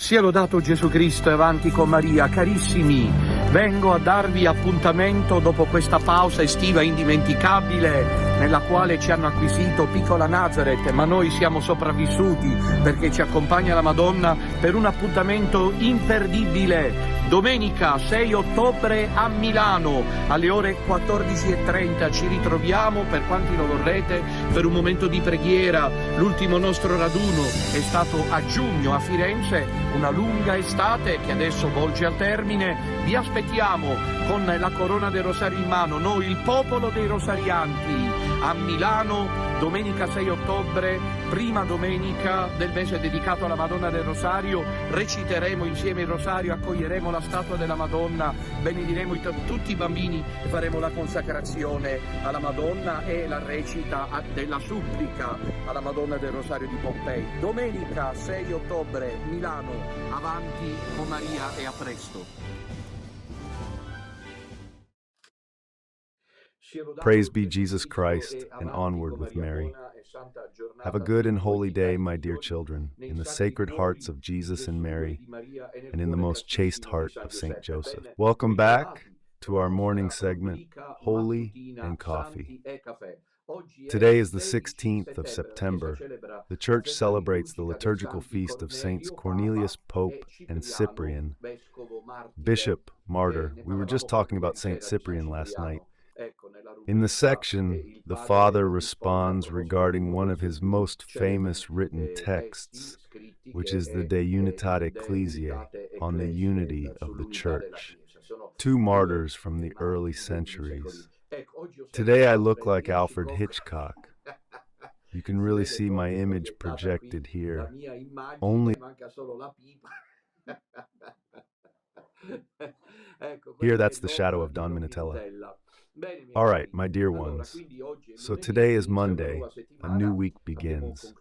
Sia lodato Gesù Cristo e avanti con Maria. Carissimi, vengo a darvi appuntamento dopo questa pausa estiva indimenticabile nella quale ci hanno acquisito Piccola Nazareth, ma noi siamo sopravvissuti perché ci accompagna la Madonna per un appuntamento imperdibile. Domenica 6 ottobre a Milano alle ore 14:30 ci ritroviamo, per quanti lo vorrete, per un momento di preghiera. L'ultimo nostro raduno è stato a giugno a Firenze, una lunga estate che adesso volge al termine. Vi aspettiamo con la corona del Rosario in mano, noi il popolo dei rosarianti, a Milano domenica 6 ottobre, prima domenica del mese dedicato alla Madonna del Rosario. Reciteremo insieme il Rosario, accoglieremo la statua della Madonna, benediremo tutti i bambini e faremo la consacrazione alla Madonna e la recita della supplica alla Madonna del Rosario di Pompei. Domenica 6 ottobre, Milano, avanti con Maria e a presto. Praise be Jesus Christ, and onward with Mary. Have a good and holy day, my dear children, in the sacred hearts of Jesus and Mary, and in the most chaste heart of Saint Joseph. Welcome back to our morning segment, Holy and Coffee. Today is the 16th of September. The Church celebrates the liturgical feast of Saints Cornelius Pope and Cyprian. Bishop, martyr. We were just talking about Saint Cyprian last night. In the section, the Father responds regarding one of his most famous written texts, which is the De Unitate Ecclesiae, on the unity of the Church. Two martyrs from the early centuries. Today I look like Alfred Hitchcock. You can really see my image projected here. Only here, that's the shadow of Don Minutella. All right, my dear ones. So today is Monday. A new week begins.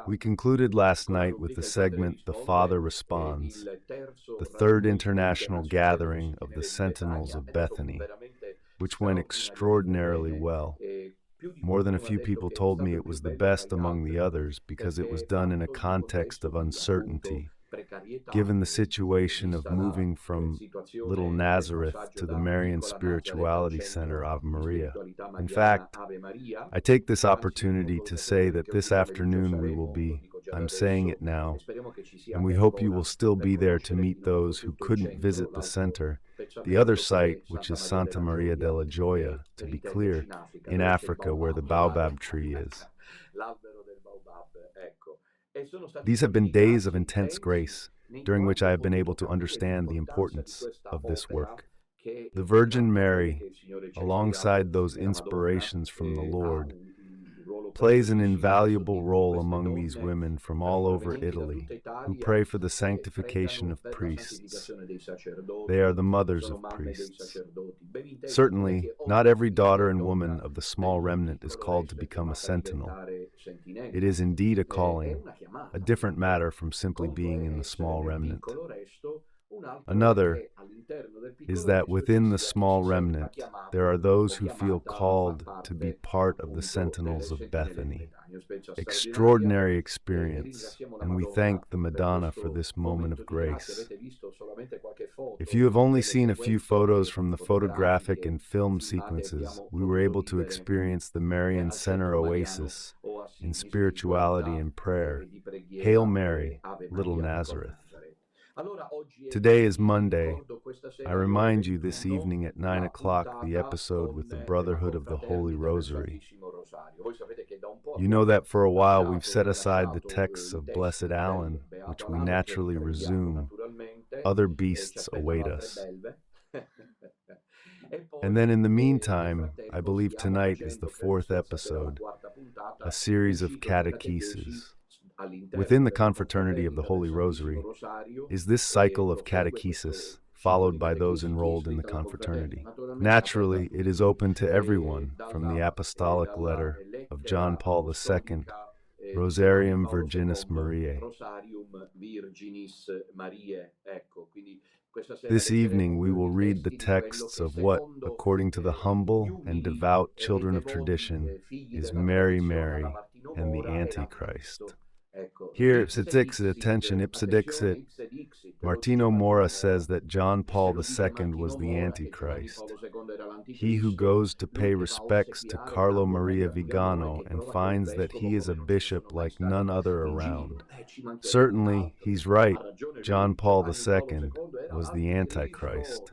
We concluded last night with the segment The Father Responds, the third international gathering of the Sentinels of Bethany, which went extraordinarily well. More than a few people told me it was the best among the others because it was done in a context of uncertainty, given the situation of moving from Little Nazareth to the Marian Spirituality Center, Ave Maria. In fact, I take this opportunity to say that this afternoon we will be, I'm saying it now, and we hope you will still be there to meet those who couldn't visit the center, the other site, which is Santa Maria della Gioia, to be clear, in Africa where the baobab tree is. These have been days of intense grace, during which I have been able to understand the importance of this work. The Virgin Mary, alongside those inspirations from the Lord, plays an invaluable role among these women from all over Italy who pray for the sanctification of priests. They are the mothers of priests. Certainly, not every daughter and woman of the small remnant is called to become a sentinel. It is indeed a calling, a different matter from simply being in the small remnant. Another is that within the small remnant, there are those who feel called to be part of the Sentinels of Bethany. Extraordinary experience, and we thank the Madonna for this moment of grace. If you have only seen a few photos from the photographic and film sequences, we were able to experience the Marian Center Oasis in spirituality and prayer. Hail Mary, Little Nazareth. Today is Monday. I remind you this evening at 9 o'clock the episode with the Brotherhood of the Holy Rosary. You know that for a while we've set aside the texts of Blessed Alan, which we naturally resume. Other beasts await us. And then in the meantime, I believe tonight is the fourth episode, a series of catechesis. Within the Confraternity of the Holy Rosary is this cycle of catechesis, followed by those enrolled in the confraternity. Naturally, it is open to everyone, from the apostolic letter of John Paul II, Rosarium Virginis Mariae. This evening we will read the texts of what, according to the humble and devout children of tradition, is Mary Mary and the Antichrist. Here, ipsedixit, attention, ipsedixit. Martino Mora says that John Paul II was the Antichrist. He who goes to pay respects to Carlo Maria Vigano and finds that he is a bishop like none other around. Certainly, he's right. John Paul II was the Antichrist.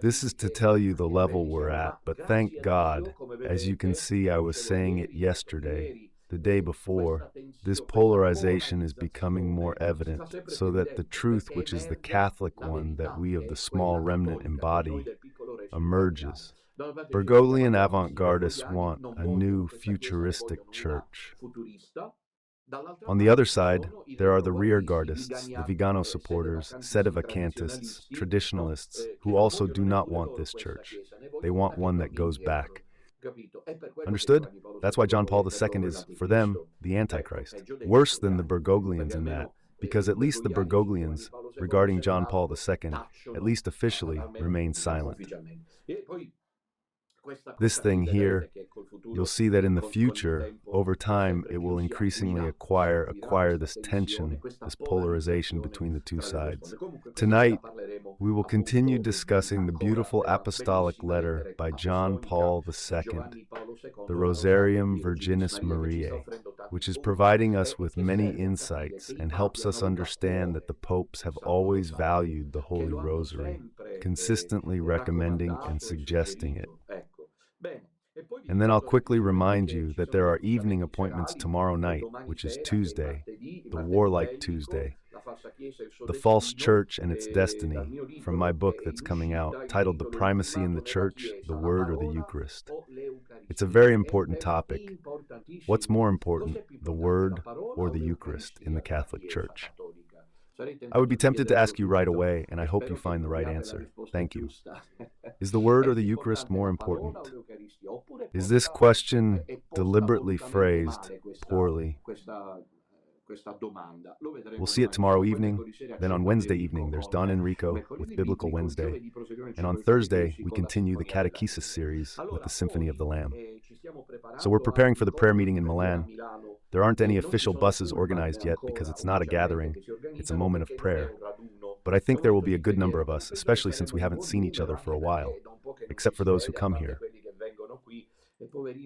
This is to tell you the level we're at, but thank God, as you can see, I was saying it yesterday, the day before, this polarization is becoming more evident, so that the truth, which is the Catholic one that we of the small remnant embody, emerges. Bergoglian avant-gardists want a new futuristic church. On the other side, there are the rearguardists, the Vigano supporters, sedevacantists, traditionalists, who also do not want this church. They want one that goes back. Understood? That's why John Paul II is, for them, the Antichrist. Worse than the Bergoglians in that, because at least the Bergoglians, regarding John Paul II, at least officially, remain silent. This thing here, you'll see that in the future, over time, it will increasingly acquire this tension, this polarization between the two sides. Tonight, we will continue discussing the beautiful apostolic letter by John Paul II, the Rosarium Virginis Mariae, which is providing us with many insights and helps us understand that the popes have always valued the Holy Rosary, consistently recommending and suggesting it. And then I'll quickly remind you that there are evening appointments tomorrow night, which is Tuesday, the Warlike Tuesday, The False Church and Its Destiny, from my book that's coming out, titled The Primacy in the Church, the Word or the Eucharist. It's a very important topic. What's more important, the Word or the Eucharist in the Catholic Church? I would be tempted to ask you right away, and I hope you find the right answer. Thank you. Is the Word or the Eucharist more important? Is this question deliberately phrased poorly? We'll see it tomorrow evening. Then on Wednesday evening, there's Don Enrico with Biblical Wednesday. And on Thursday, we continue the Catechesis series with the Symphony of the Lamb. So we're preparing for the prayer meeting in Milan. There aren't any official buses organized yet because it's not a gathering, it's a moment of prayer. But I think there will be a good number of us, especially since we haven't seen each other for a while, except for those who come here.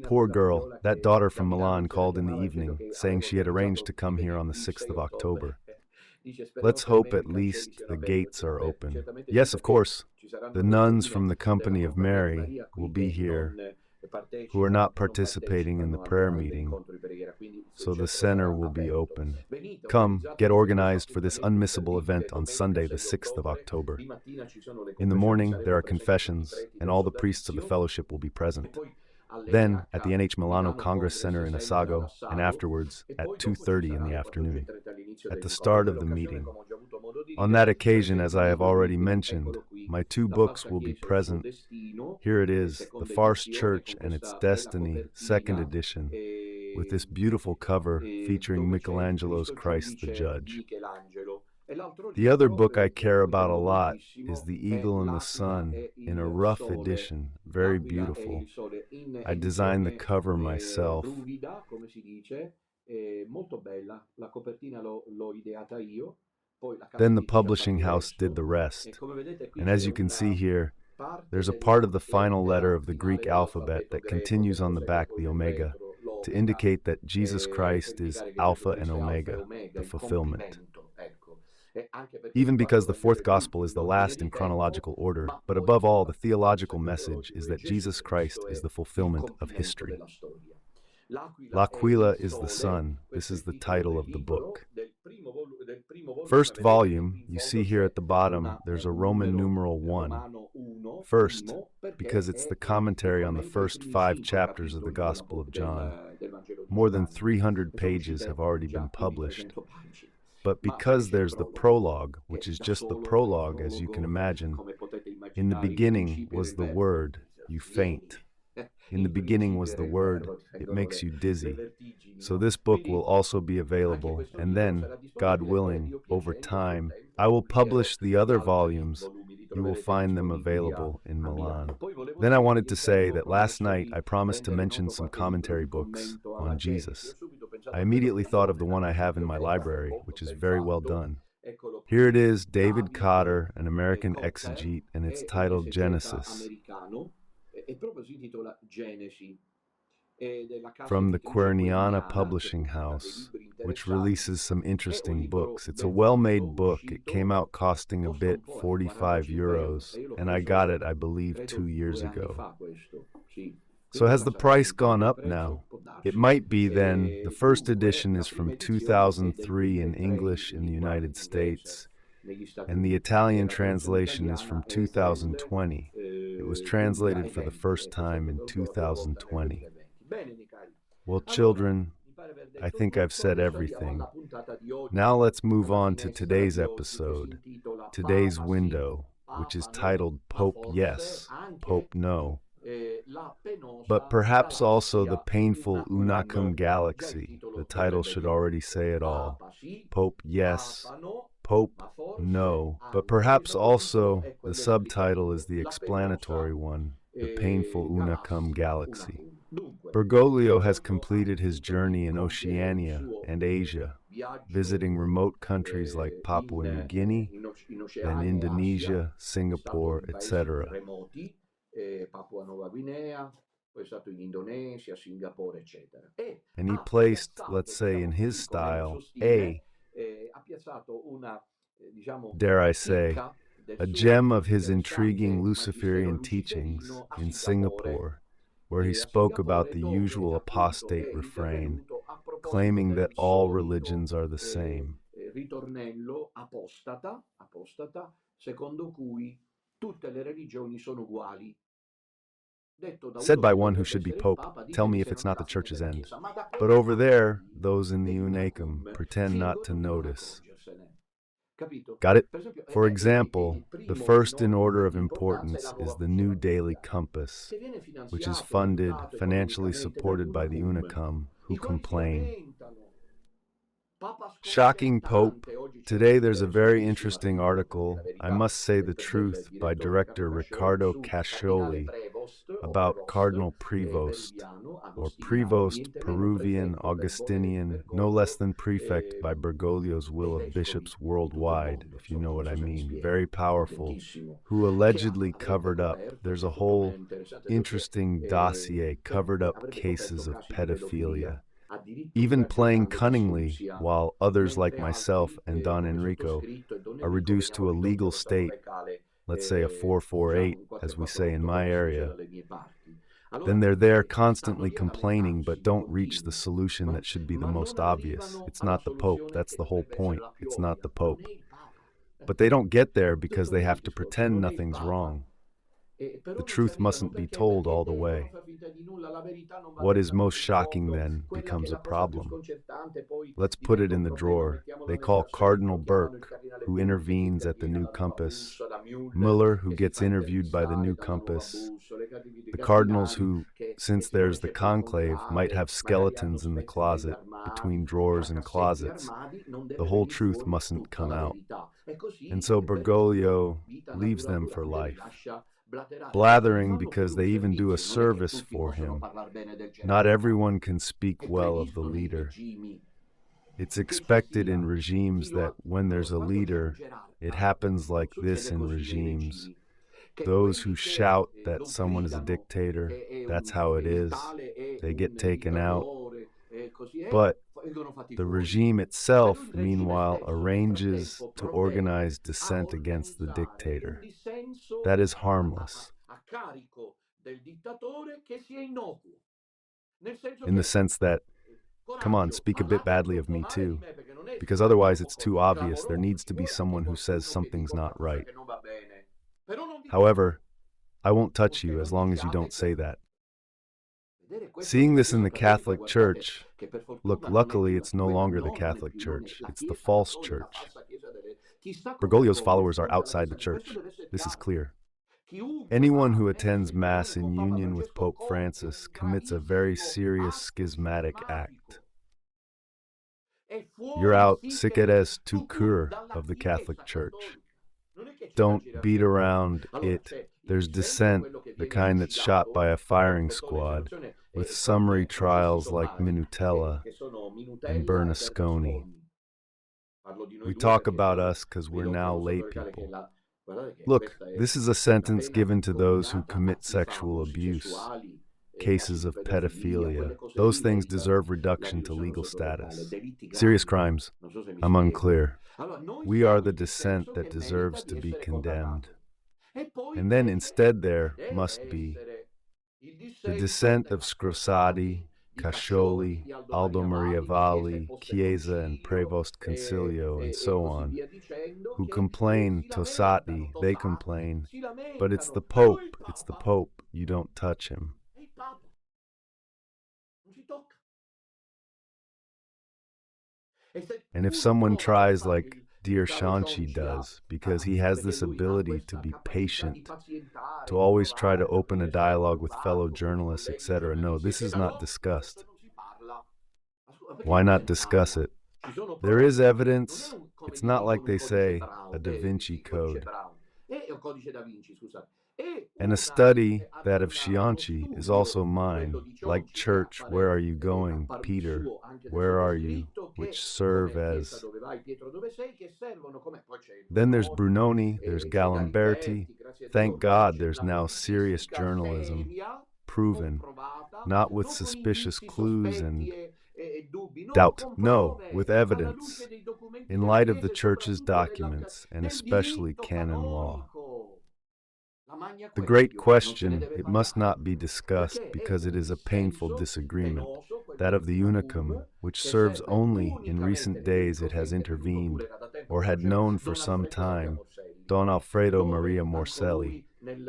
Poor girl, that daughter from Milan called in the evening, saying she had arranged to come here on the 6th of October. Let's hope at least the gates are open. Yes, of course, the nuns from the Company of Mary will be here, who are not participating in the prayer meeting, so the center will be open. Come, get organized for this unmissable event on Sunday, the 6th of October. In the morning, there are confessions, and all the priests of the fellowship will be present. Then, at the NH Milano Congress Center in Assago, and afterwards, at 2:30 in the afternoon, at the start of the meeting. On that occasion, as I have already mentioned, my two books will be present. Here it is, The False Church and Its Destiny, 2nd edition, with this beautiful cover featuring Michelangelo's Christ the Judge. The other book I care about a lot is The Eagle and the Sun, in a rough edition, very beautiful. I designed the cover myself. Then the publishing house did the rest. And as you can see here, there's a part of the final letter of the Greek alphabet that continues on the back, the Omega, to indicate that Jesus Christ is Alpha and Omega, the fulfillment. Even because the fourth gospel is the last in chronological order, but above all, the theological message is that Jesus Christ is the fulfillment of history. L'Aquila is the sun. This is the title of the book. First volume, you see here at the bottom, there's a Roman numeral 1. First, because it's the commentary on the first 5 chapters of the Gospel of John. More than 300 pages have already been published. But because there's the prologue, which is just the prologue, as you can imagine, in the beginning was the Word, you faint. In the beginning was the Word, it makes you dizzy. So this book will also be available, and then, God willing, over time, I will publish the other volumes. You will find them available in Milan. Then I wanted to say that last night I promised to mention some commentary books on Jesus. I immediately thought of the one I have in my library, which is very well done. Here it is, David Cotter, an American exegete, and it's titled Genesis. From the Querniana Publishing House, which releases some interesting books. It's a well-made book. It came out costing a bit, 45 euros, and I got it, I believe, 2 years ago. So has the price gone up now? It might be then. The first edition is from 2003 in English in the United States, and the Italian translation is from 2020. It was translated for the first time in 2020. Well, children, I think I've said everything. Now let's move on to today's episode, today's window, which is titled Pope Yes, Pope No, but perhaps also the painful Unacum Galaxy. The title should already say it all. Pope Yes, Pope No, but perhaps also the subtitle is the explanatory one, the painful Unacum Galaxy. Bergoglio has completed his journey in Oceania and Asia, visiting remote countries like Papua New Guinea, then Indonesia, Singapore, etc. And he placed, let's say in his style, dare I say, a gem of his intriguing Luciferian teachings in Singapore, where he spoke about the usual apostate refrain, claiming that all religions are the same. Said by one who should be Pope, tell me if it's not the Church's end. But over there, those in the Unacum pretend not to notice. Got it? For example, the first in order of importance is the New Daily Compass, which is funded, financially supported by the Unacum, who complain. Shocking Pope. Today there's a very interesting article, I must say the truth, by director Riccardo Cascioli about Cardinal Prevost, or Prevost, Peruvian, Augustinian, no less than prefect by Bergoglio's will of bishops worldwide, if you know what I mean, very powerful, who allegedly covered up, there's a whole interesting dossier, covered up cases of pedophilia, even playing cunningly, while others like myself and Don Enrico are reduced to a legal state, let's say a 448, as we say in my area. Then they're there constantly complaining but don't reach the solution that should be the most obvious. It's not the Pope, that's the whole point. It's not the Pope. But they don't get there because they have to pretend nothing's wrong. The truth mustn't be told all the way. What is most shocking then becomes a problem. Let's put it in the drawer. They call Cardinal Burke, who intervenes at the New Compass, Muller, who gets interviewed by the New Compass, the cardinals who, since there's the conclave, might have skeletons in the closet, between drawers and closets. The whole truth mustn't come out. And so Bergoglio leaves them for life, blathering because they even do a service for him. Not everyone can speak well of the leader. It's expected in regimes that when there's a leader, it happens like this in regimes. Those who shout that someone is a dictator, that's how it is, they get taken out. But the regime itself, meanwhile, arranges to organize dissent against the dictator. That is harmless, in the sense that, come on, speak a bit badly of me too, because otherwise it's too obvious. There needs to be someone who says something's not right. However, I won't touch you as long as you don't say that. Seeing this in the Catholic Church, look, luckily it's no longer the Catholic Church, it's the false church. Bergoglio's followers are outside the church. This is clear. Anyone who attends Mass in union with Pope Francis commits a very serious schismatic act. You're out, sic et es tout court, of the Catholic Church. Don't beat around it. There's dissent, the kind that's shot by a firing squad. with summary trials like Minutella and Bernasconi. We talk about us because we're now lay people. Look, this is a sentence given to those who commit sexual abuse, cases of pedophilia. Those things deserve reduction to legal status. Serious crimes, I'm unclear. We are the dissent that deserves to be condemned. And then instead there must be the dissent of Scrosati, Cascioli, Aldo Maria Valli, Chiesa and Prevost Concilio, and so on, who complain, Tossati, they complain, but it's the Pope, you don't touch him. And if someone tries like dear Shanchi does, because he has this ability to be patient, to always try to open a dialogue with fellow journalists, etc. No, this is not discussed. Why not discuss it? There is evidence. It's not like they say a Da Vinci Code. And a study, that of Scianci, is also mine, like Church, Where Are You Going, Peter, Where Are You, which serve as... Then there's Brunoni, there's Galimberti. Thank God there's now serious journalism, proven, not with suspicious clues and doubt, no, with evidence, in light of the Church's documents, and especially canon law. The great question, it must not be discussed because it is a painful disagreement, that of the unicum, which serves only in recent days it has intervened, or had known for some time, Don Alfredo Maria Morselli,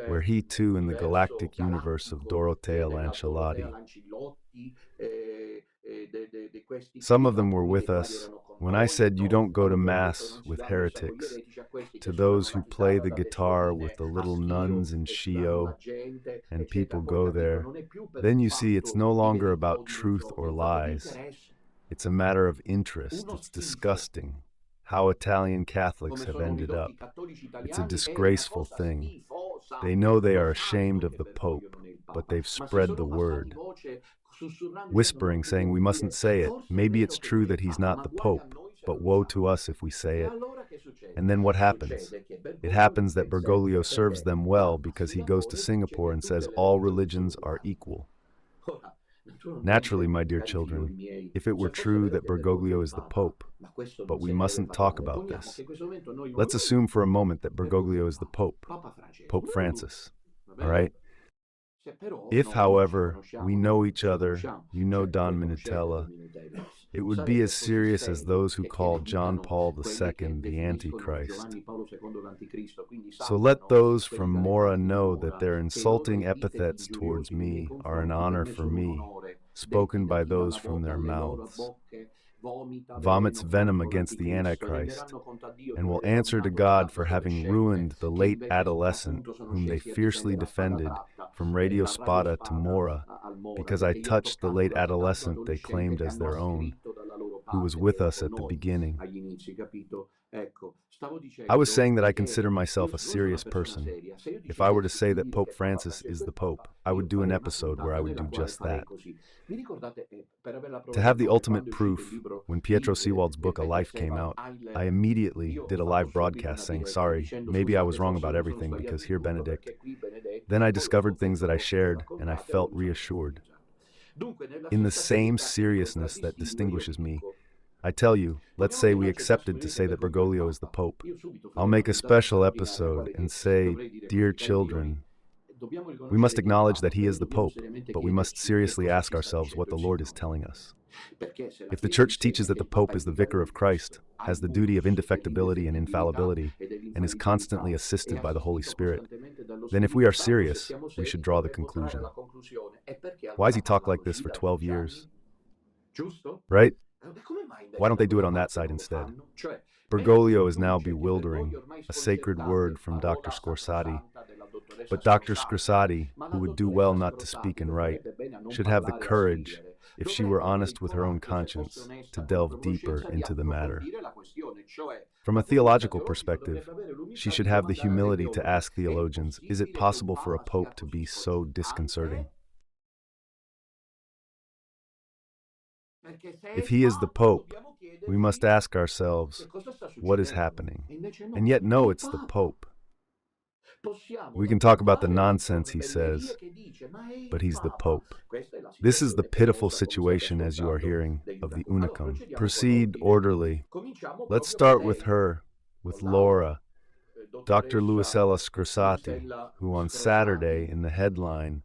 where he too in the galactic universe of Dorotea Lancialotti. Some of them were with us when I said you don't go to Mass with heretics, to those who play the guitar with the little nuns in Schio, and people go there. Then you see it's no longer about truth or lies. It's a matter of interest. It's disgusting how Italian Catholics have ended up. It's a disgraceful thing. They know they are ashamed of the Pope, but they've spread the word, whispering, saying we mustn't say it. Maybe it's true that he's not the Pope, but woe to us if we say it. And then what happens? It happens that Bergoglio serves them well because he goes to Singapore and says all religions are equal. Naturally, my dear children, if it were true that Bergoglio is the Pope, but we mustn't talk about this. Let's assume for a moment that Bergoglio is the Pope, Pope Francis, all right? If, however, we know each other, you know Don Minutella, it would be as serious as those who call John Paul II the Antichrist. So let those from Mora know that their insulting epithets towards me are an honor for me, spoken by those from their mouths. Vomits venom against the Antichrist, and will answer to God for having ruined the late adolescent whom they fiercely defended from Radio Spada to Mora, because I touched the late adolescent they claimed as their own, who was with us at the beginning. I was saying that I consider myself a serious person. If I were to say that Pope Francis is the Pope, I would do an episode where I would do just that. To have the ultimate proof, when Pietro Sewald's book A Life came out, I immediately did a live broadcast saying, sorry, maybe I was wrong about everything because here Benedict. Then I discovered things that I shared and I felt reassured. In the same seriousness that distinguishes me, I tell you, let's say we accepted to say that Bergoglio is the Pope. I'll make a special episode and say, dear children, we must acknowledge that he is the Pope, but we must seriously ask ourselves what the Lord is telling us. If the Church teaches that the Pope is the Vicar of Christ, has the duty of indefectibility and infallibility, and is constantly assisted by the Holy Spirit, then if we are serious, we should draw the conclusion. Why does he talk like this for 12 years? Right? Why don't they do it on that side instead? Bergoglio is now bewildering, a sacred word from Dr. Scorsati. But Dr. Scorsati, who would do well not to speak and write, should have the courage, if she were honest with her own conscience, to delve deeper into the matter. From a theological perspective, she should have the humility to ask theologians, is it possible for a pope to be so disconcerting? If he is the Pope, we must ask ourselves, what is happening? And yet no, it's the Pope. We can talk about the nonsense he says, but he's the Pope. This is the pitiful situation, as you are hearing, of the Unicum. Proceed orderly. Let's start with her, with Laura, Dr. Luisella Scorsati, who on Saturday in the headline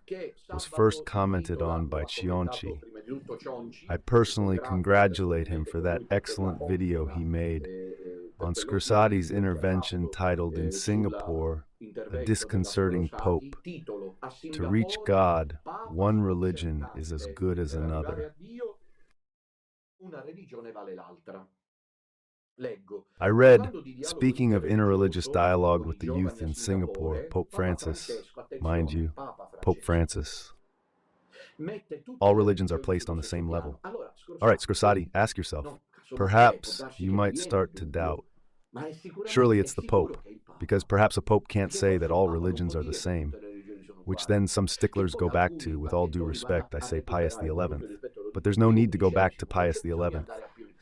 was first commented on by Cionci. I personally congratulate him for that excellent video he made on Scorsati's intervention titled in Singapore, A Disconcerting Pope. To reach God, one religion is as good as another. I read, speaking of interreligious dialogue with the youth in Singapore, Pope Francis, mind you, Pope Francis. All religions are placed on the same level. All right, Scorsati, ask yourself. Perhaps you might start to doubt. Surely it's the Pope, because perhaps a Pope can't say that all religions are the same, which then some sticklers go back to, with all due respect, I say Pius XI. But there's no need to go back to Pius XI.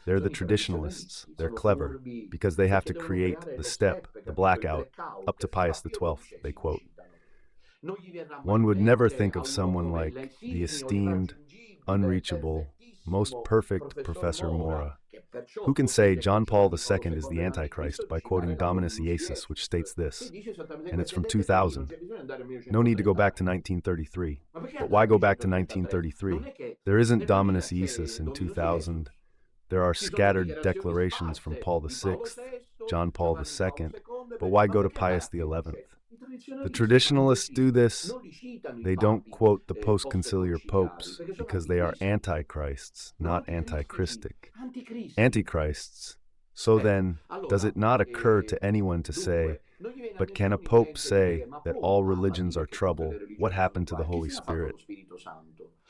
They're the traditionalists. They're clever, because they have to create the step, the blackout, up to Pius XII, they quote. One would never think of someone like the esteemed, unreachable, most perfect Professor Mora. Who can say John Paul II is the Antichrist by quoting Dominus Iesus, which states this, and it's from 2000. No need to go back to 1933. But why go back to 1933? There isn't Dominus Iesus in 2000. There are scattered declarations from Paul VI, John Paul II, but why go to Pius XI? The traditionalists do this. They don't quote the post-conciliar popes because they are antichrists, not antichristic. Antichrists. So then, does it not occur to anyone to say, but can a pope say that all religions are trouble? What happened to the Holy Spirit?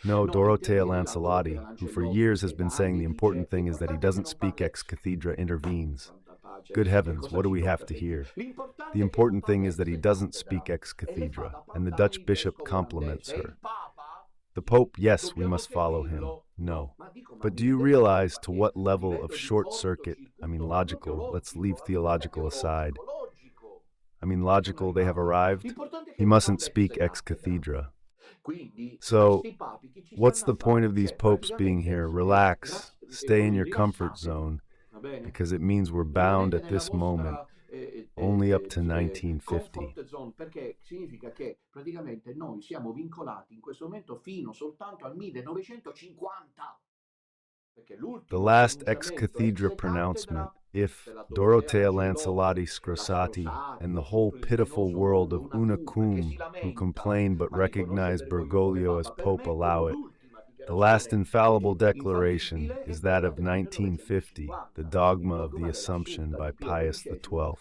No, Dorotea Lancelotti, who for years has been saying the important thing is that he doesn't speak ex cathedra, intervenes. Good heavens, what do we have to hear? The important thing is that he doesn't speak ex cathedra, and the Dutch bishop compliments her. The Pope, yes, we must follow him. No. But do you realize to what level of short circuit, logical, let's leave theological aside. Logical, they have arrived? He mustn't speak ex cathedra. So, what's the point of these popes being here? Relax, stay in your comfort zone, because it means we're bound at this moment only up to 1950. The last ex cathedra pronouncement, if Dorotea Lancelotti Scorsati and the whole pitiful world of Unicum who complain but recognize Bergoglio as Pope allow it, the last infallible declaration is that of 1950, the dogma of the Assumption by Pius XII.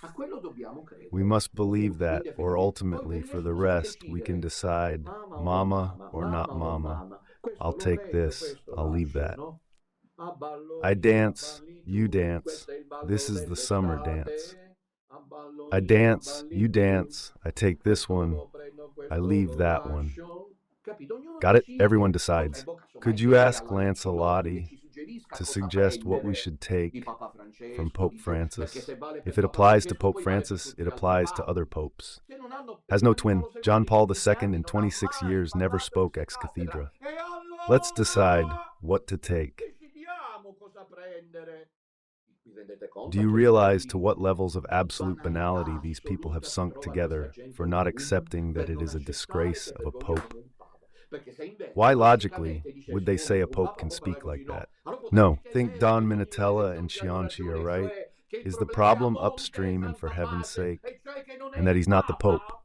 We must believe that, or ultimately, for the rest, we can decide, mama or not mama. I'll take this, I'll leave that. I dance, you dance, this is the summer dance. I dance, you dance, I take this one, I leave that one. Got it? Everyone decides. Could you ask Lancelotti to suggest what we should take from Pope Francis? If it applies to Pope Francis, it applies to other popes. Has no twin. John Paul II in 26 years never spoke ex cathedra. Let's decide what to take. Do you realize to what levels of absolute banality these people have sunk together for not accepting that it is a disgrace of a pope? Why logically would they say a pope can speak like that? No, think Don Minutella and Cionci are right. Is the problem upstream and for heaven's sake, and that he's not the pope?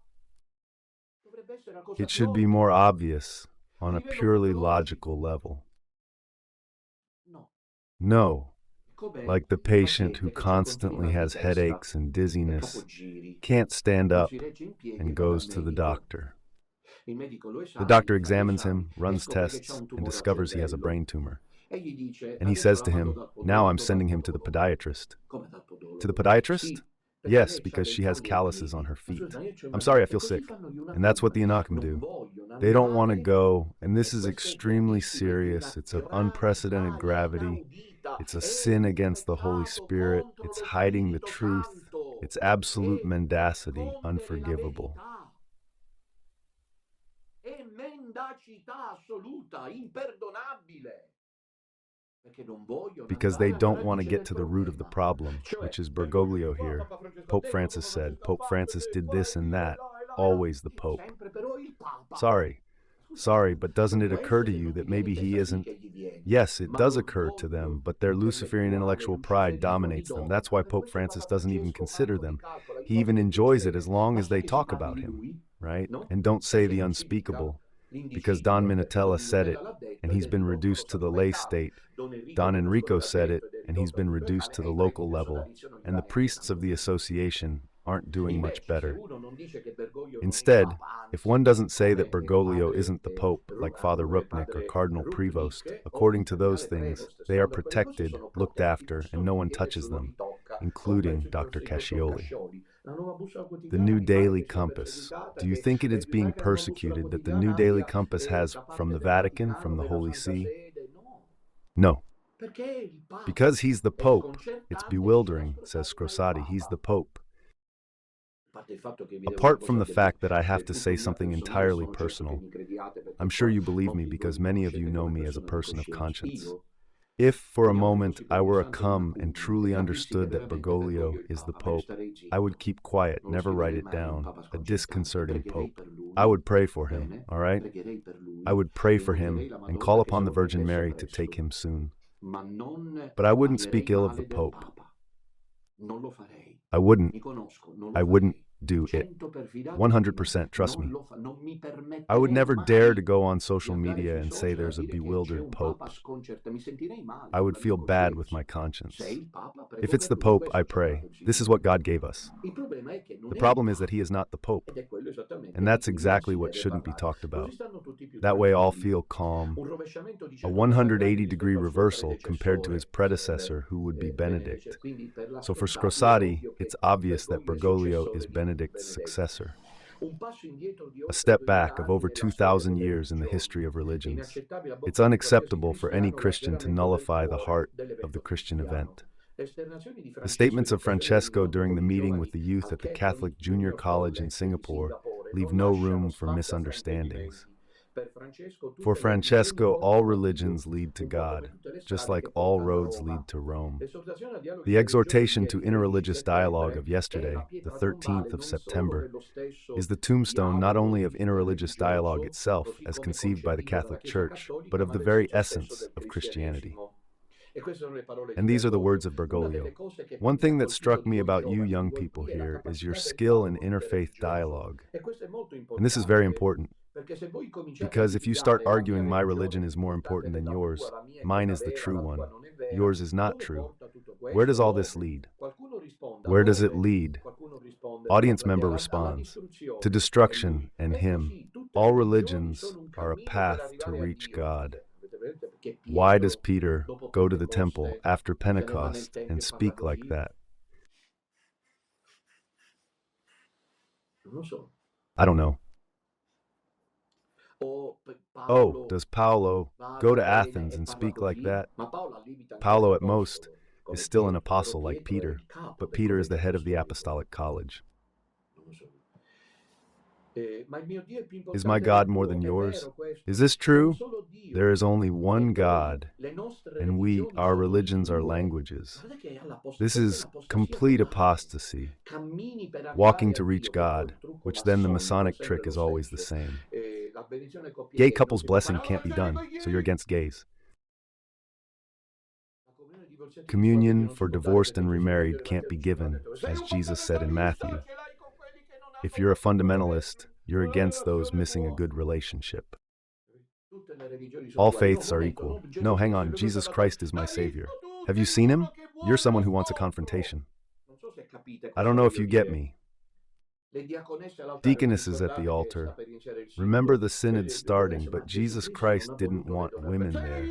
It should be more obvious on a purely logical level. No, like the patient who constantly has headaches and dizziness, can't stand up, and goes to the doctor. The doctor examines him, runs tests, and discovers he has a brain tumor. And he says to him, now I'm sending him to the podiatrist. To the podiatrist? Yes, because she has calluses on her feet. I'm sorry, I feel sick. And that's what the Anakim do. They don't want to go, and this is extremely serious. It's of unprecedented gravity. It's a sin against the Holy Spirit. It's hiding the truth. It's absolute mendacity, unforgivable. È mendacità assoluta, imperdonabile. Because they don't want to get to the root of the problem, which is Bergoglio here. Pope Francis said, Pope Francis did this and that, always the Pope. Sorry, but doesn't it occur to you that maybe he isn't? Yes, it does occur to them, but their Luciferian intellectual pride dominates them. That's why Pope Francis doesn't even consider them. He even enjoys it as long as they talk about him, right? And don't say the unspeakable, because Don Minutella said it, and he's been reduced to the lay state. Don Enrico said it, and he's been reduced to the local level, and the priests of the association aren't doing much better. Instead, if one doesn't say that Bergoglio isn't the Pope, like Father Rupnik or Cardinal Prevost, according to those things, they are protected, looked after, and no one touches them, including Dr. Cascioli. The New Daily Compass. Do you think it is being persecuted that the New Daily Compass has from the Vatican, from the Holy See? No. Because he's the Pope. It's bewildering, says Scrosati. He's the Pope. Apart from the fact that I have to say something entirely personal, I'm sure you believe me because many of you know me as a person of conscience. If, for a moment, I were a cum and truly understood that Bergoglio is the Pope, I would keep quiet, never write it down, a disconcerting Pope. I would pray for him, all right? I would pray for him and call upon the Virgin Mary to take him soon. But I wouldn't speak ill of the Pope. I wouldn't do it. 100%, trust me. I would never dare to go on social media and say there's a bewildered Pope. I would feel bad with my conscience. If it's the Pope, I pray. This is what God gave us. The problem is that he is not the Pope. And that's exactly what shouldn't be talked about. That way all feel calm. A 180-degree reversal compared to his predecessor, who would be Benedict. So for Scrosati, it's obvious that Bergoglio is Benedict's successor. A step back of over 2,000 years in the history of religions. It's unacceptable for any Christian to nullify the heart of the Christian event. The statements of Francesco during the meeting with the youth at the Catholic Junior College in Singapore leave no room for misunderstandings. For Francesco, all religions lead to God, just like all roads lead to Rome. The exhortation to interreligious dialogue of yesterday, the 13th of September, is the tombstone not only of interreligious dialogue itself, as conceived by the Catholic Church, but of the very essence of Christianity. And these are the words of Bergoglio. One thing that struck me about you young people here is your skill in interfaith dialogue. And this is very important. Because if you start arguing my religion is more important than yours, mine is the true one, yours is not true, where does all this lead? Where does it lead? Audience member responds, to destruction and him. All religions are a path to reach God. Why does Peter go to the temple after Pentecost and speak like that? I don't know. Oh, does Paolo go to Athens and speak like that? Paolo, at most, is still an apostle like Peter, but Peter is the head of the Apostolic College. Is my God more than yours? Is this true? There is only one God, and our religions are languages. This is complete apostasy, walking to reach God, which then the Masonic trick is always the same. Gay couples blessing can't be done, so you're against gays. Communion for divorced and remarried can't be given, as Jesus said in Matthew. If you're a fundamentalist, you're against those missing a good relationship. All faiths are equal. No, hang on, Jesus Christ is my Savior. Have you seen him? You're someone who wants a confrontation. I don't know if you get me. Deaconesses at the altar. Remember the synod starting, but Jesus Christ didn't want women there.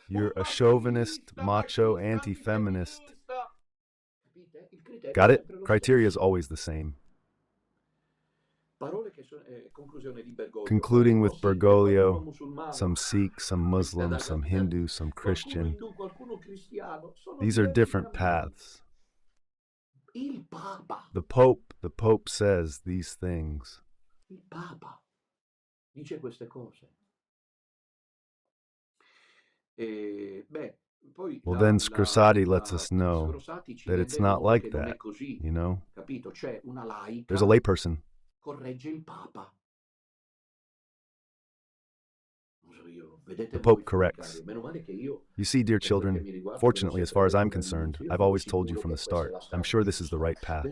You're a chauvinist, macho, anti-feminist. Got it? Criteria is always the same. Concluding with Bergoglio, some Sikh, some Muslim, some Hindu, some Christian. These are different paths. The Pope says these things. Il Papa dice queste cose. Well, then Scrosati lets us know that it's not like that, you know? There's a layperson. Corregge il Papa. The Pope corrects. You see, dear children, fortunately, as far as I'm concerned, I've always told you from the start, I'm sure this is the right path.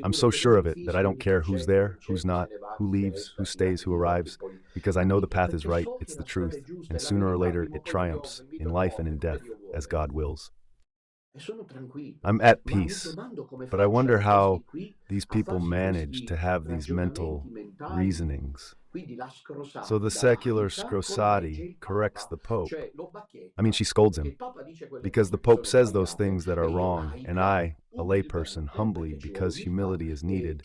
I'm so sure of it that I don't care who's there, who's not, who leaves, who stays, who arrives, because I know the path is right, it's the truth, and sooner or later it triumphs, in life and in death, as God wills. I'm at peace, but I wonder how these people manage to have these mental reasonings. So the secular Scrosati corrects the Pope. I mean, she scolds him, because the Pope says those things that are wrong, and I, a layperson, humbly, because humility is needed,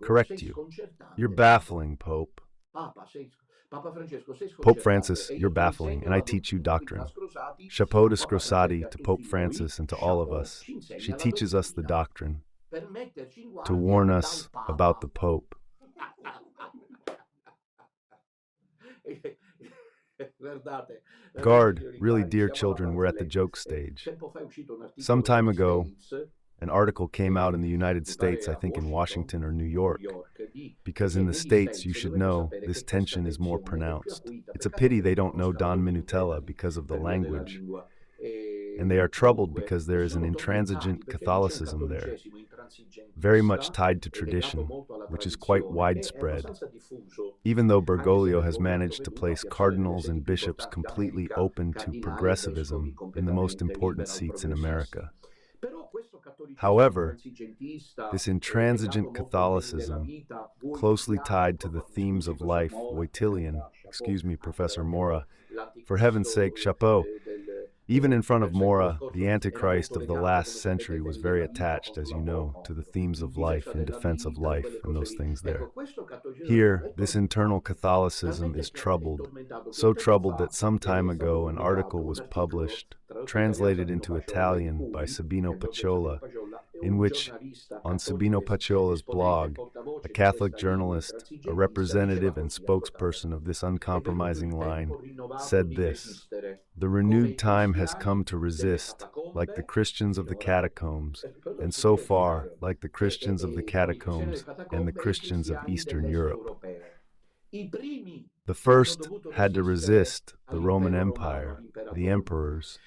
correct you. You're baffling, Pope. Pope Francis, you're baffling, and I teach you doctrine. Chapeau to Scrosati, to Pope Francis, and to all of us. She teaches us the doctrine, to warn us about the Pope. Guard, really dear children, we're at the joke stage. Some time ago, an article came out in the United States, I think in Washington or New York, because in the States, you should know, this tension is more pronounced. It's a pity they don't know Don Minutella because of the language, and they are troubled because there is an intransigent Catholicism there, very much tied to tradition, which is quite widespread, even though Bergoglio has managed to place cardinals and bishops completely open to progressivism in the most important seats in America. However, this intransigent Catholicism, closely tied to the themes of life, Wojtylian, excuse me, Professor Mora, for heaven's sake, chapeau. Even in front of Mora, the Antichrist of the last century was very attached, as you know, to the themes of life, in defense of life, and those things there. Here, this internal Catholicism is troubled, so troubled that some time ago an article was published, translated into Italian by Sabino Pacciola, in which, on Sabino Pacciola's blog, a Catholic journalist, a representative and spokesperson of this uncompromising line, said this: "The renewed time has come to resist, like the Christians of the catacombs, and so far, like the Christians of the catacombs and the Christians of Eastern Europe. The first had to resist the Roman Empire, the emperors.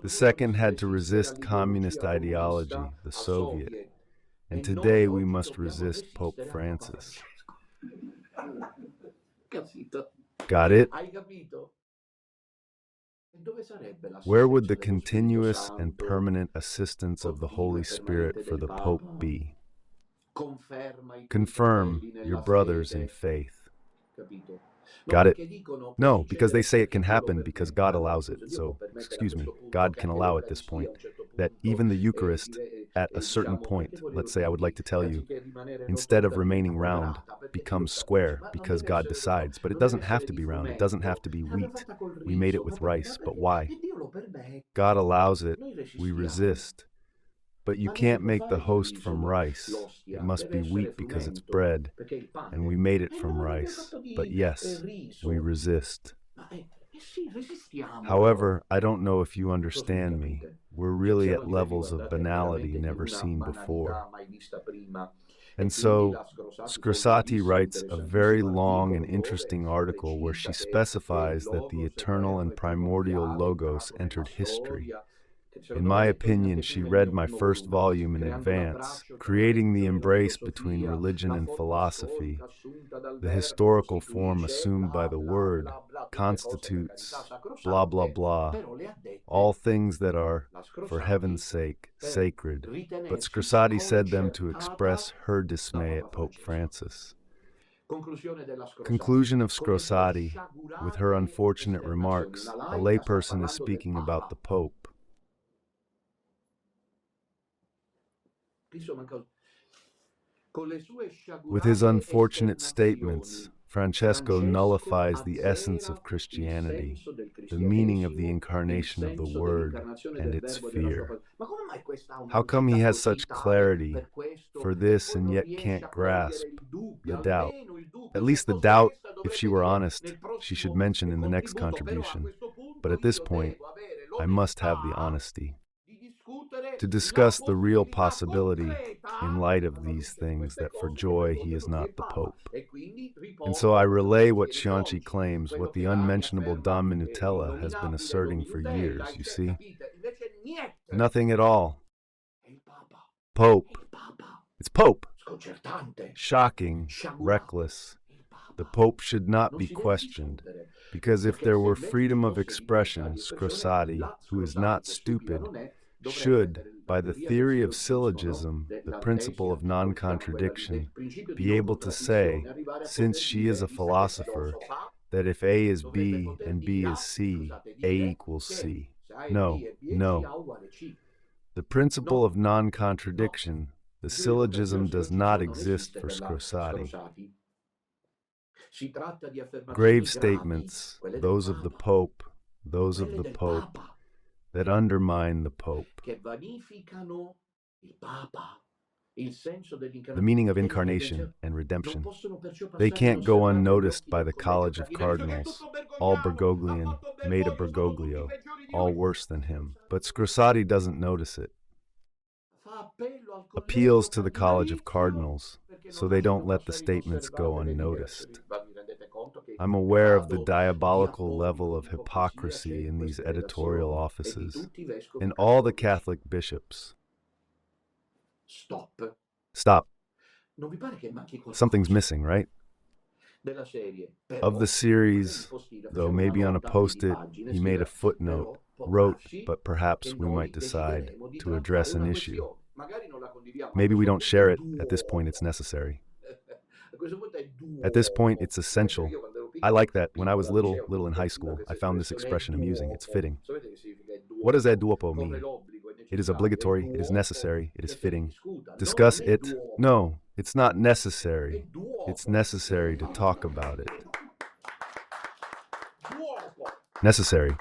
The second had to resist communist ideology, the Soviet. And today we must resist Pope Francis." Got it? Where would the continuous and permanent assistance of the Holy Spirit for the Pope be? Confirm your brothers in faith. Got it? No, because they say it can happen because God allows it. So, excuse me, God can allow at this point that even the Eucharist, at a certain point, let's say I would like to tell you, instead of remaining round, becomes square because God decides. But it doesn't have to be round. It doesn't have to be wheat. We made it with rice. But why? God allows it. We resist. But you can't make the host from rice. It must be wheat because it's bread, and we made it from rice. But yes, we resist. However, I don't know if you understand me. We're really at levels of banality never seen before. And so, Scrosati writes a very long and interesting article where she specifies that the eternal and primordial Logos entered history. In my opinion, she read my first volume in advance, creating the embrace between religion and philosophy. The historical form assumed by the word constitutes blah, blah, blah, all things that are, for heaven's sake, sacred. But Scrosati said them to express her dismay at Pope Francis. Conclusion of Scrosati, with her unfortunate remarks, a layperson is speaking about the Pope. With his unfortunate statements, Francesco nullifies the essence of Christianity, the meaning of the incarnation of the Word and its fear. How come he has such clarity for this and yet can't grasp the doubt? At least the doubt, if she were honest, she should mention in the next contribution. But at this point, I must have the honesty to discuss the real possibility in light of these things that for joy he is not the Pope. And so I relay what Cianci claims, what the unmentionable Don Minutella has been asserting for years, you see? Nothing at all. Pope. It's Pope. Shocking, reckless. The Pope should not be questioned, because if there were freedom of expression, Scrosati, who is not stupid, should, by the theory of syllogism, the principle of non-contradiction, be able to say, since she is a philosopher, that if A is B and B is C, A equals C. No, no. The principle of non-contradiction, the syllogism does not exist for Scrosati. Grave statements, those of the Pope, that undermine the Pope. The meaning of incarnation and redemption. They can't go unnoticed by the College of Cardinals, all Bergoglian, made a Bergoglio, all worse than him. But Scrosati doesn't notice it. Appeals to the College of Cardinals, so they don't let the statements go unnoticed. I'm aware of the diabolical level of hypocrisy in these editorial offices, in all the Catholic bishops. Stop. Something's missing, right? Of the series, though maybe on a post-it, he made a footnote, wrote, but perhaps we might decide to address an issue. Maybe we don't share it. At this point, it's necessary. At this point, it's essential. I like that. When I was little in high school, I found this expression amusing. It's fitting. What does "è duopo" mean? It is obligatory, it is necessary, it is fitting. Discuss it? No, it's not necessary. It's necessary to talk about it. Necessary.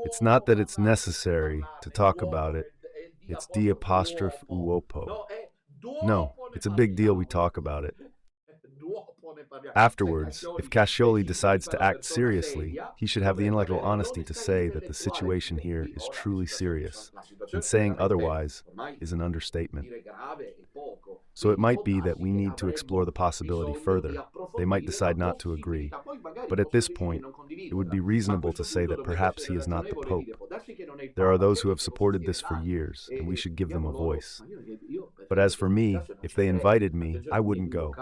It's not that it's necessary to talk about it. It's D''uopo. No, it's a big deal we talk about it. Afterwards, if Cascioli decides to act seriously, he should have the intellectual honesty to say that the situation here is truly serious, and saying otherwise is an understatement. So it might be that we need to explore the possibility further. They might decide not to agree. But at this point, it would be reasonable to say that perhaps he is not the Pope. There are those who have supported this for years, and we should give them a voice. But as for me, if they invited me, I wouldn't go.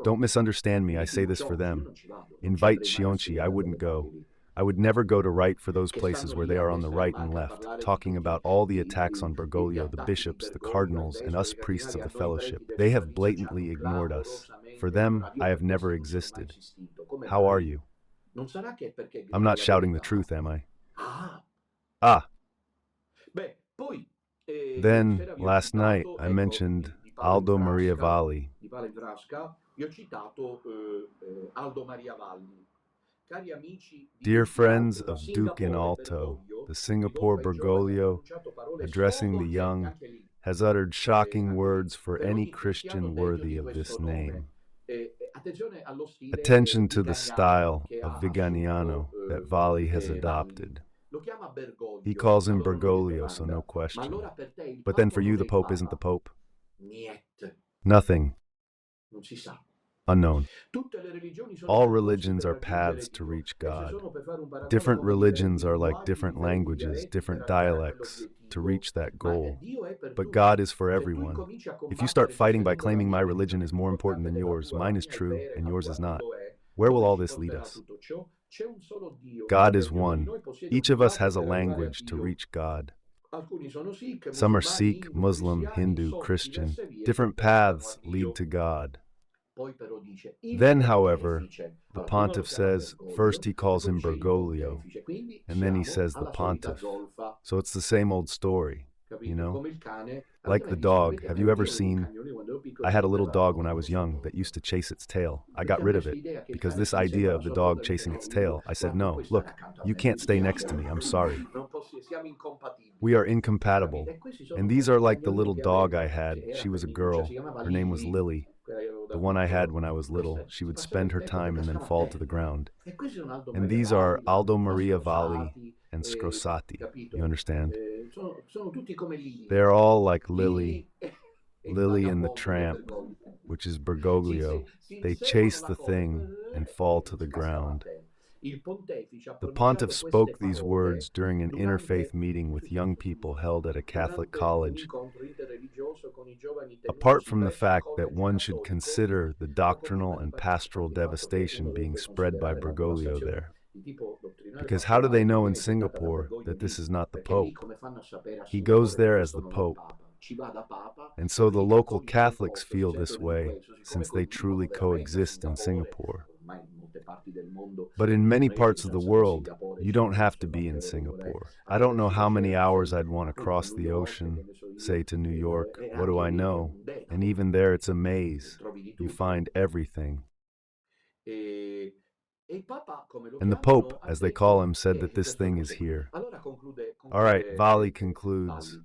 Don't misunderstand me, I say this for them. Invite Cianci, I wouldn't go. I would never go to write for those places where they are on the right and left, talking about all the attacks on Bergoglio, the bishops, the cardinals, and us priests of the fellowship. They have blatantly ignored us. For them, I have never existed. How are you? I'm not shouting the truth, am I? Ah. Then, last night, I mentioned Aldo Maria Valli. Dear friends of Duke in Alto, the Singapore Bergoglio, addressing the young, has uttered shocking words for any Christian worthy of this name. Attention to the style of Viganiano that Valli has adopted. He calls him Bergoglio, so no question. But then for you, the Pope isn't the Pope? Nothing. Unknown. All religions are paths to reach God. Different religions are like different languages, different dialects, to reach that goal. But God is for everyone. If you start fighting by claiming my religion is more important than yours, mine is true and yours is not, where will all this lead us? God is one. Each of us has a language to reach God. Some are Sikh, Muslim, Hindu, Christian. Different paths lead to God. Then, however, the pontiff says, first he calls him Bergoglio, and then he says the pontiff. So it's the same old story. you know? Like the dog, have you ever seen? I had a little dog when I was young that used to chase its tail. I got rid of it because this idea of the dog chasing its tail, I said, no, look, you can't stay next to me, I'm sorry. We are incompatible. And these are like the little dog I had. She was a girl. Her name was Lily. The one I had when I was little. She would spend her time and then fall to the ground. And these are Aldo Maria Valli and Scrosati. You understand? They're all like Lily, Lily and the Tramp, which is Bergoglio. They chase the thing and fall to the ground. The pontiff spoke these words during an interfaith meeting with young people held at a Catholic college. Apart from the fact that one should consider the doctrinal and pastoral devastation being spread by Bergoglio there. Because how do they know in Singapore that this is not the Pope? He goes there as the Pope. And so the local Catholics feel this way, since they truly coexist in Singapore. But in many parts of the world, you don't have to be in Singapore. I don't know how many hours I'd want to cross the ocean, say to New York, what do I know? And even there it's a maze. You find everything. And the Pope, as they call him, said that this thing is here. All right, Valli concludes.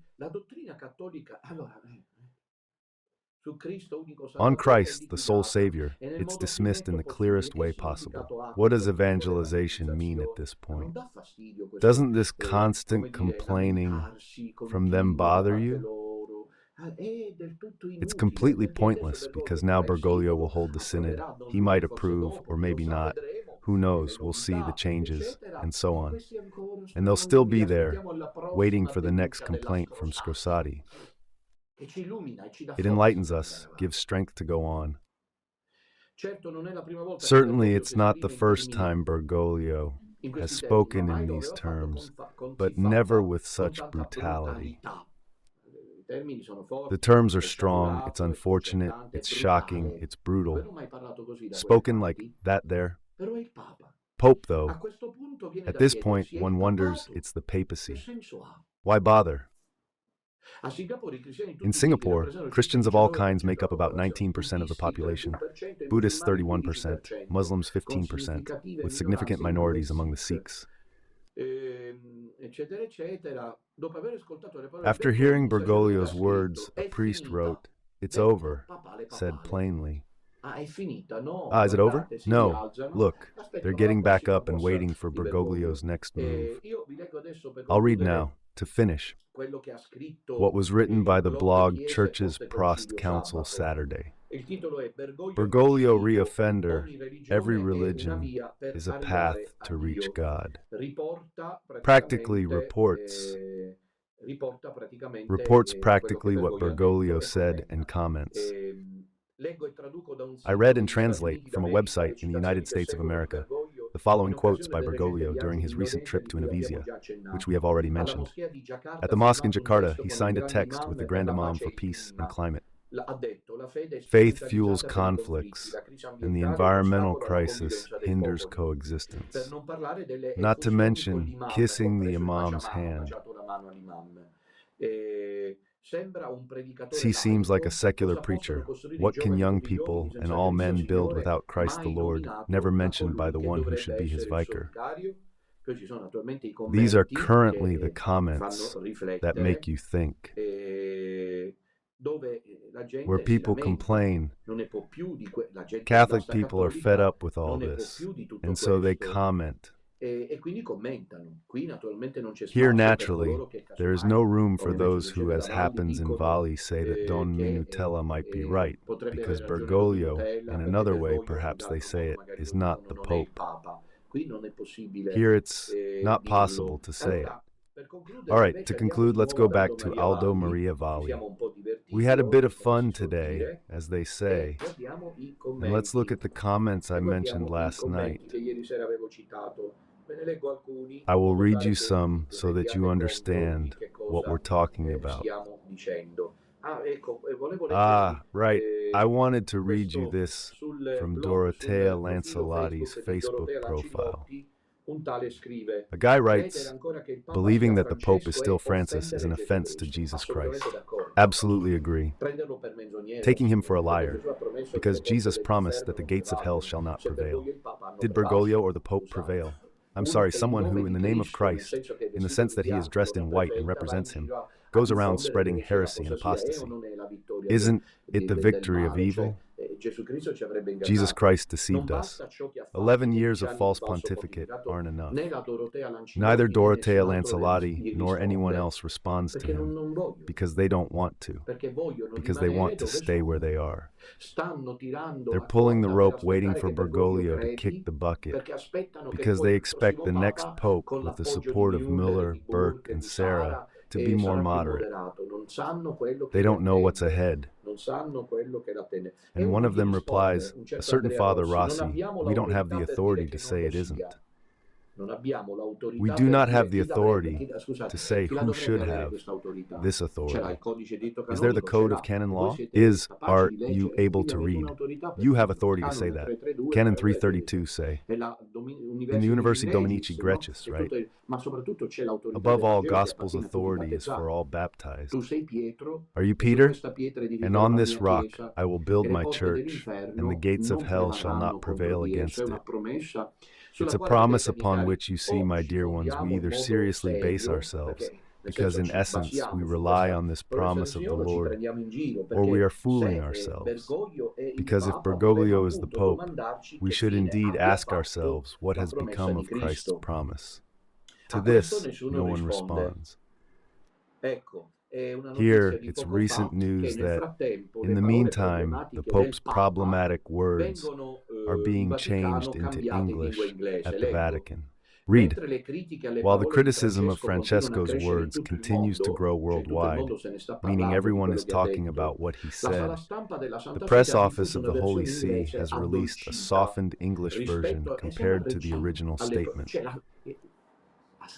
On Christ, the sole Savior, it's dismissed in the clearest way possible. What does evangelization mean at this point? Doesn't this constant complaining from them bother you? It's completely pointless because now Bergoglio will hold the synod. He might approve, or maybe not. Who knows? We'll see the changes, and so on. And they'll still be there, waiting for the next complaint from Scrosati. It enlightens us, gives strength to go on. Certainly it's not the first time Bergoglio has spoken in these terms, but never with such brutality. The terms are strong, it's unfortunate, it's shocking, it's brutal. Spoken like that there. Pope, though. At this point, one wonders it's the papacy. Why bother? In Singapore, Christians of all kinds make up about 19% of the population, Buddhists 31%, Muslims 15%, with significant minorities among the Sikhs. After hearing Bergoglio's words, a priest wrote, "It's over," said plainly. Is it over? No. Look, they're getting back up and waiting for Bergoglio's next move. I'll read now, to finish, what was written by the blog Church's Prost Council Saturday. Bergoglio reoffender, every religion is a path to reach God. Practically reports practically what Bergoglio said and comments. I read and translate from a website in the United States of America the following quotes by Bergoglio during his recent trip to Indonesia, which we have already mentioned. At the mosque in Jakarta, he signed a text with the Grand Imam for peace and climate. Faith fuels conflicts, and the environmental crisis hinders coexistence. Not to mention kissing the Imam's hand. He seems like a secular preacher. What can young people and all men build without Christ the Lord, never mentioned by the one who should be his vicar? These are currently the comments that make you think. Where people complain, Catholic people are fed up with all this, and so they comment. Here, naturally, there is no room for those who, as happens in Valli, say that Don Minutella might be right, because Bergoglio, in another way perhaps they say it, is not the Pope. Here it's not possible to say it. All right, to conclude, let's go back to Aldo Maria Valli. We had a bit of fun today, as they say, and let's look at the comments I mentioned last night. I will read you some so that you understand what we're talking about. Right. I wanted to read you this from Dorotea Lancelotti's Facebook profile. A guy writes, believing that the Pope is still Francis is an offense to Jesus Christ. Absolutely agree. Taking him for a liar, because Jesus promised that the gates of hell shall not prevail. Did Bergoglio or the Pope prevail? I'm sorry, someone who, in the name of Christ, in the sense that he is dressed in white and represents him, goes around spreading heresy and apostasy. Isn't it the victory of evil? Jesus Christ deceived us. 11 years of false pontificate aren't enough. Neither Dorothea Lancelotti nor anyone else responds to him, because they don't want to, because they want to stay where they are. They're pulling the rope waiting for Bergoglio to kick the bucket, because they expect the next pope, with the support of Müller, Burke, and Serra, to be more moderate. They don't know what's ahead. And one of them replies, a certain Father Rossi, we don't have the authority to say it isn't. We do not have the authority to say who should have this authority. Is there the code of canon law? Are you able to read? You have authority to say that. Canon 332 say. In the Universi Dominici Grecus, right? Above all, gospel's authority is for all baptized. Are you Peter? And on this rock I will build my church, and the gates of hell shall not prevail against it. It's a promise upon which, you see, my dear ones, we either seriously base ourselves, because in essence we rely on this promise of the Lord, or we are fooling ourselves, because if Bergoglio is the Pope, we should indeed ask ourselves what has become of Christ's promise. To this, no one responds. Here, it's recent news that, in the meantime, the Pope's problematic words are being changed into English at the Vatican. Read. While the criticism of Francesco's words continues to grow worldwide, meaning everyone is talking about what he said, the press office of the Holy See has released a softened English version compared to the original statement.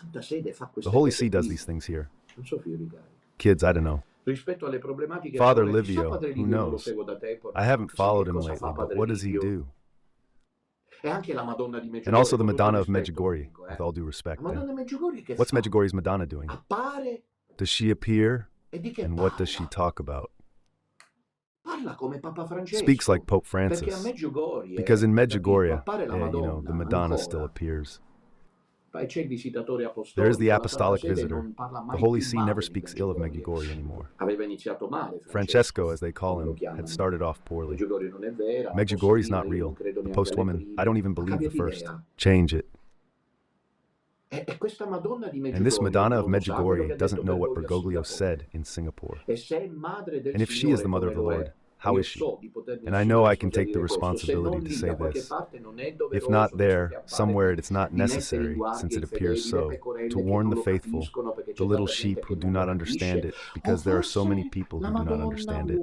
The Holy See does these things here. Kids, I don't know. Father Livio, who knows? I haven't followed him lately, but what does he do? And also the Madonna of Medjugorje, with all due respect. What's Medjugorje's Madonna doing? Does she appear? And what does she talk about? Speaks like Pope Francis. Because in Medjugorje, the Madonna still appears. There is the apostolic visitor. The Holy See never speaks ill of Medjugorje anymore. Francesco, as they call him, had started off poorly. Medjugorje is not real. The postwoman, I don't even believe the first. Change it. And this Madonna of Medjugorje doesn't know what Bergoglio said in Singapore. And if she is the mother of the Lord, how is she? And I know I can take the responsibility to say this. If not there, somewhere it's not necessary, since it appears so, to warn the faithful, the little sheep who do not understand it, because there are so many people who do not understand it.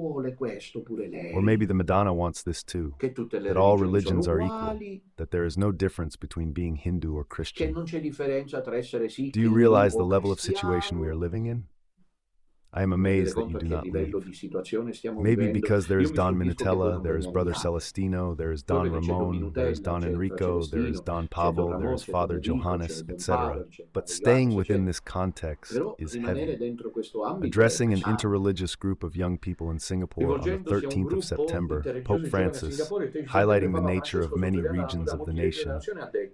Or maybe the Madonna wants this too, that all religions are equal, that there is no difference between being Hindu or Christian. Do you realize the level of situation we are living in? I am amazed that you do not leave. Maybe because there is Don Minutella, there is Brother Celestino, there is Don Ramon, there is Don Enrico, there is Don Pavel, there is Father Johannes, etc. But staying within this context is heavy. Addressing an interreligious group of young people in Singapore on the 13th of September, Pope Francis, highlighting the nature of many regions of the nation,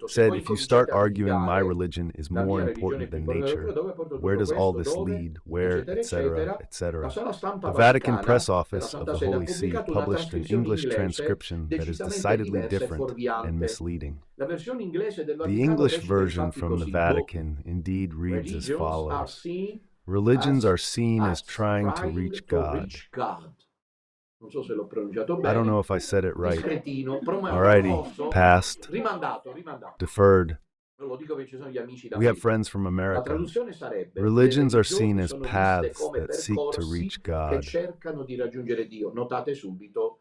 said, if you start arguing my religion is more important than nature, where does all this lead, where, etc., etc. The Vatican press office of the Holy See published an English transcription that is decidedly different and misleading. The English version from the Vatican indeed reads as follows. Religions are seen as trying to reach God. I don't know if I said it right. Alrighty, passed, deferred. We have friends from America. Religions are seen as paths that seek to reach God.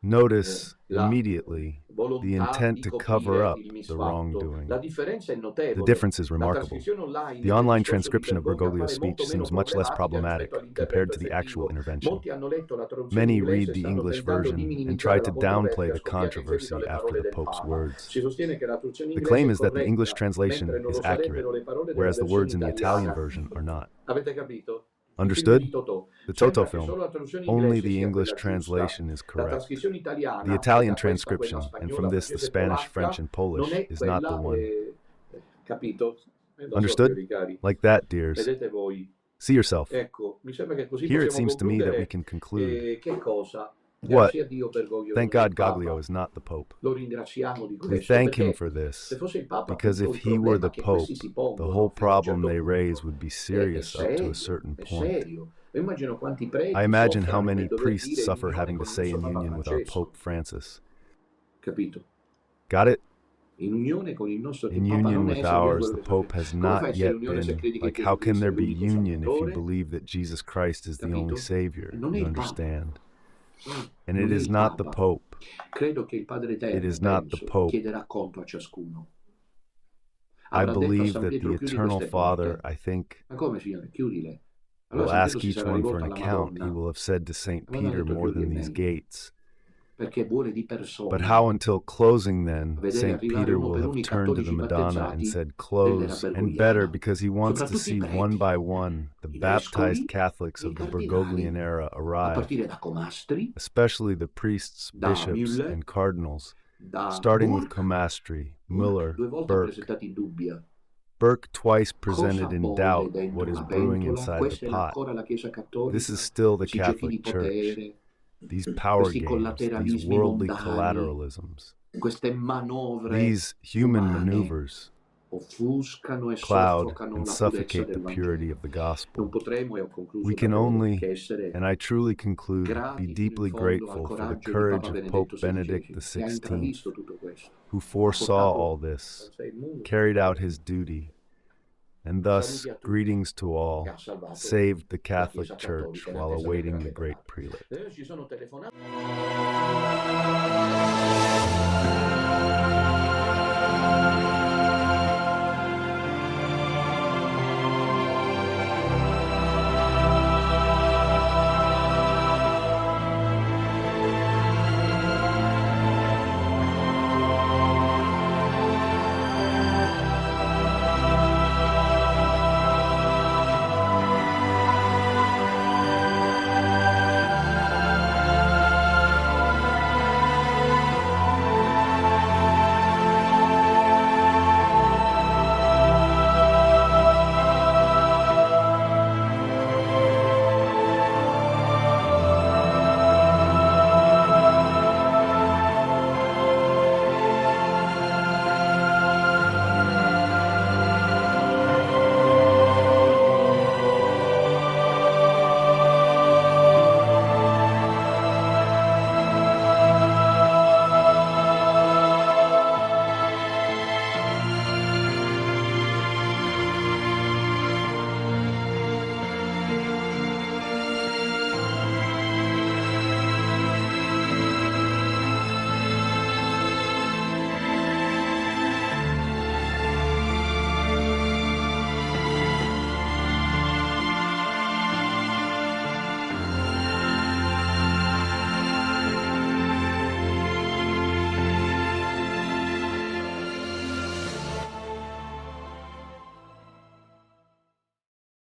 Notice la immediately the volontà intent di to cover coprire up il the misfatto. wrongdoing. La differenza è The notevole. difference is La remarkable. trascrizione online The del online discorso di transcription of Bergoglio Bergoglio's appare molto speech meno seems much less problematica problematic rispetto compared all'intervento to the actual effettivo. intervention. Molti hanno letto la traduzione Many inglese read e the stanno English tentando di version and minimizzare try la to downplay controversia the scoppiata in seguito controversy alle after parole the del Pope's Papa. words. Si sostiene che la traduzione The inglese claim è is that the English corretta, mentre translation non is lo accurate, sarebbero le parole della whereas the versione words in the Italian italiana. version are not. Avete capito? Il film Understood? di Totò. The Toto Sembra che film. solo la traduzione Only inglese the sia English quella giusta. translation is La correct. trascrizione italiana, The e Italian da questa quella transcription, and spagnola, from this the francese e Spanish, polacca, French, and non Polish, è is not the quella, one. capito? Lo so, Understood? fiori cari. Like that, dears. Vedete voi. See yourself. Ecco, mi sembra che così Here it possiamo seems to me that we concludere. can conclude. Che cosa? What? Grazie a Dio Bergoglio Thank non è il God Gaglio Papa. is not the Pope. Lo ringraziamo di We questo, thank him perché for se this, fosse il Papa, because appunto, if il he were the problema che Pope, questi si the pongono whole fino a un problem certo they punto raise would be è serious up to a serio, certain è point. serio. Io immagino quanti I preti imagine how soffrano many nel dover priests dire in suffer unione having to con il say nostro in Papa union with our Francesco, Pope Francis. capito? Got it? In unione con il nostro In Papa union non with è se lui è ours, quello the che fa Pope Francesco. has Come fai a not essere in yet unione se been. credi che Like, Gesù how can Cristo è there be l'unico union if you Salvatore? believe that Jesus Christ is the only Capito? Savior? Non è You il Papa. understand? And Non it è is il not the Papa. Pope. Credo che il Padre It Eterno, is not the penso, Pope. chiederà conto a ciascuno. I Avrà detto a believe San that Pietro: the chiudi Eternal queste Father, porte. I think, Ma come, Signore? Chiudile. Allora will San Pietro ask si each sarà one for rivolto an alla account. He Madonna. will have said to St. La Madonna ha Peter, detto: more chiudi e than these meglio, gates. perché vuole di But persona how, until closing then, vedere St. arrivare Peter uno will per have uno i turned to the cattolici Madonna and battezzati said, dell'era close, and better, bergogliana, because he wants to soprattutto i see one preti, by one the i baptized vescovi Catholics e i of the cardinali, Bergoglian era a arrive, partire da Comastri, especially the priests, da bishops, Müller, and cardinals, da starting with Burke, Comastri, Burke Müller, 2 volte Burke. presentato in dubbia. Burke twice Cosa presented in bolle doubt dentro what is una brewing pentola? inside the Questa è pot. ancora la Chiesa This Cattolica? is still the Questi giochi di Catholic Church. potere, These power questi games, these collateralismi worldly mondani, collateralisms, queste manovre these human umane maneuvers offuscano e cloud soffocano and la purezza suffocate the del purity Vangelo. of the Non gospel. potremo, e ho concluso We can davvero, only, che essere and I truly conclude, be grati fino in deeply fondo al grateful for the coraggio di courage Papa of Benedetto Pope Benedict XVI, che ha XVI, intravisto tutto questo, who ha foresaw all portato this, il mondo, carried out his duty, and thus, saluti a tutti, greetings to e all, ha salvato saved the la Catholic Chiesa Church Cattolica in while attesa del awaiting grande the great Pelago. prelate. Ci sono telefonate.